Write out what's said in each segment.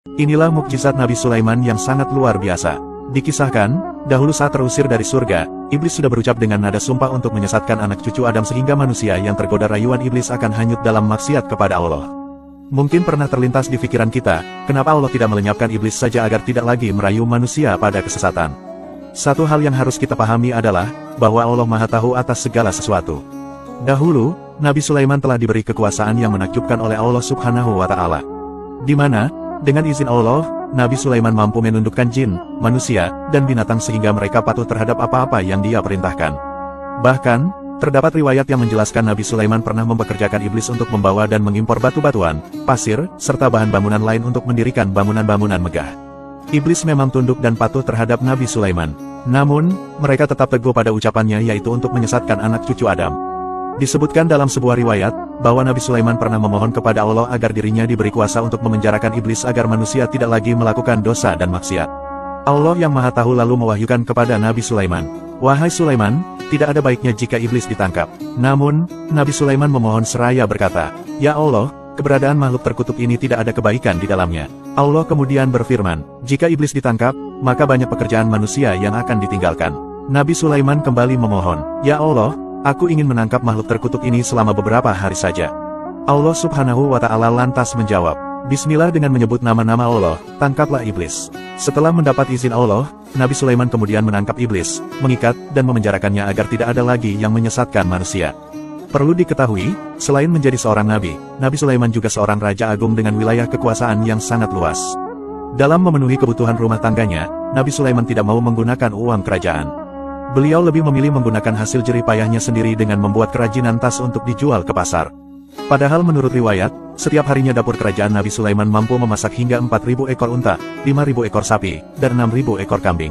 Inilah mukjizat Nabi Sulaiman yang sangat luar biasa. Dikisahkan, dahulu saat terusir dari surga, iblis sudah berucap dengan nada sumpah untuk menyesatkan anak cucu Adam sehingga manusia yang tergoda rayuan iblis akan hanyut dalam maksiat kepada Allah. Mungkin pernah terlintas di pikiran kita, kenapa Allah tidak melenyapkan iblis saja agar tidak lagi merayu manusia pada kesesatan. Satu hal yang harus kita pahami adalah, bahwa Allah Maha Tahu atas segala sesuatu. Dahulu, Nabi Sulaiman telah diberi kekuasaan yang menakjubkan oleh Allah Subhanahu wa Ta'ala. Di mana, dengan izin Allah, Nabi Sulaiman mampu menundukkan jin, manusia, dan binatang sehingga mereka patuh terhadap apa-apa yang Dia perintahkan. Bahkan, terdapat riwayat yang menjelaskan Nabi Sulaiman pernah mempekerjakan iblis untuk membawa dan mengimpor batu-batuan, pasir, serta bahan bangunan lain untuk mendirikan bangunan-bangunan megah. Iblis memang tunduk dan patuh terhadap Nabi Sulaiman. Namun, mereka tetap teguh pada ucapannya yaitu untuk menyesatkan anak cucu Adam. Disebutkan dalam sebuah riwayat, bahwa Nabi Sulaiman pernah memohon kepada Allah agar dirinya diberi kuasa untuk memenjarakan iblis agar manusia tidak lagi melakukan dosa dan maksiat. Allah yang Maha Tahu lalu mewahyukan kepada Nabi Sulaiman, "Wahai Sulaiman, tidak ada baiknya jika iblis ditangkap." Namun, Nabi Sulaiman memohon seraya berkata, "Ya Allah, keberadaan makhluk terkutuk ini tidak ada kebaikan di dalamnya." Allah kemudian berfirman, "Jika iblis ditangkap, maka banyak pekerjaan manusia yang akan ditinggalkan." Nabi Sulaiman kembali memohon, "Ya Allah, aku ingin menangkap makhluk terkutuk ini selama beberapa hari saja." Allah Subhanahu wa Ta'ala lantas menjawab, "Bismillah." Dengan menyebut nama-nama Allah, tangkaplah iblis. Setelah mendapat izin Allah, Nabi Sulaiman kemudian menangkap iblis, mengikat, dan memenjarakannya agar tidak ada lagi yang menyesatkan manusia. Perlu diketahui, selain menjadi seorang nabi, Nabi Sulaiman juga seorang raja agung dengan wilayah kekuasaan yang sangat luas. Dalam memenuhi kebutuhan rumah tangganya, Nabi Sulaiman tidak mau menggunakan uang kerajaan. Beliau lebih memilih menggunakan hasil jerih payahnya sendiri dengan membuat kerajinan tas untuk dijual ke pasar. Padahal menurut riwayat, setiap harinya dapur kerajaan Nabi Sulaiman mampu memasak hingga 4.000 ekor unta, 5.000 ekor sapi, dan 6.000 ekor kambing.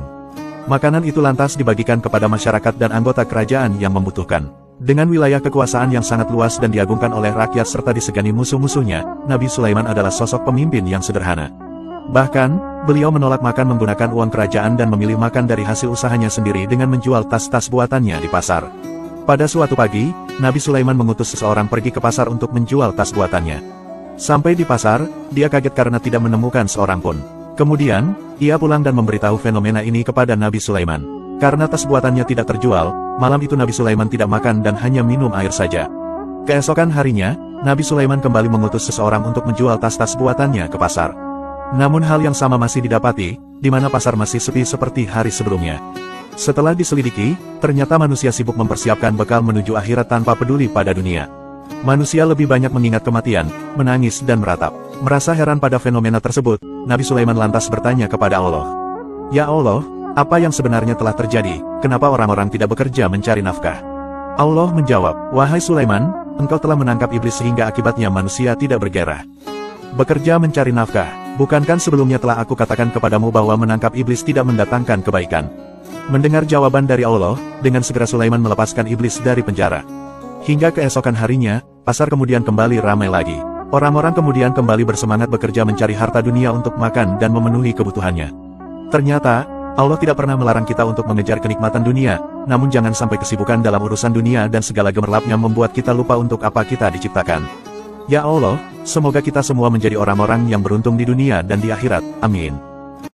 Makanan itu lantas dibagikan kepada masyarakat dan anggota kerajaan yang membutuhkan. Dengan wilayah kekuasaan yang sangat luas dan diagungkan oleh rakyat serta disegani musuh-musuhnya, Nabi Sulaiman adalah sosok pemimpin yang sederhana. Bahkan, beliau menolak makan menggunakan uang kerajaan dan memilih makan dari hasil usahanya sendiri dengan menjual tas-tas buatannya di pasar. Pada suatu pagi, Nabi Sulaiman mengutus seseorang pergi ke pasar untuk menjual tas buatannya. Sampai di pasar, dia kaget karena tidak menemukan seorang pun. Kemudian, ia pulang dan memberitahu fenomena ini kepada Nabi Sulaiman. Karena tas buatannya tidak terjual, malam itu Nabi Sulaiman tidak makan dan hanya minum air saja. Keesokan harinya, Nabi Sulaiman kembali mengutus seseorang untuk menjual tas-tas buatannya ke pasar. Namun hal yang sama masih didapati, di mana pasar masih sepi seperti hari sebelumnya. Setelah diselidiki, ternyata manusia sibuk mempersiapkan bekal menuju akhirat tanpa peduli pada dunia. Manusia lebih banyak mengingat kematian, menangis dan meratap. Merasa heran pada fenomena tersebut, Nabi Sulaiman lantas bertanya kepada Allah, "Ya Allah, apa yang sebenarnya telah terjadi? Kenapa orang-orang tidak bekerja mencari nafkah?" Allah menjawab, "Wahai Sulaiman, engkau telah menangkap iblis sehingga akibatnya manusia tidak bergairah. Bekerja mencari nafkah, bukankah sebelumnya telah aku katakan kepadamu bahwa menangkap iblis tidak mendatangkan kebaikan?" Mendengar jawaban dari Allah, dengan segera Sulaiman melepaskan iblis dari penjara. Hingga keesokan harinya, pasar kemudian kembali ramai lagi. Orang-orang kemudian kembali bersemangat bekerja mencari harta dunia untuk makan dan memenuhi kebutuhannya. Ternyata, Allah tidak pernah melarang kita untuk mengejar kenikmatan dunia, namun jangan sampai kesibukan dalam urusan dunia dan segala gemerlapnya membuat kita lupa untuk apa kita diciptakan. Ya Allah, semoga kita semua menjadi orang-orang yang beruntung di dunia dan di akhirat. Amin.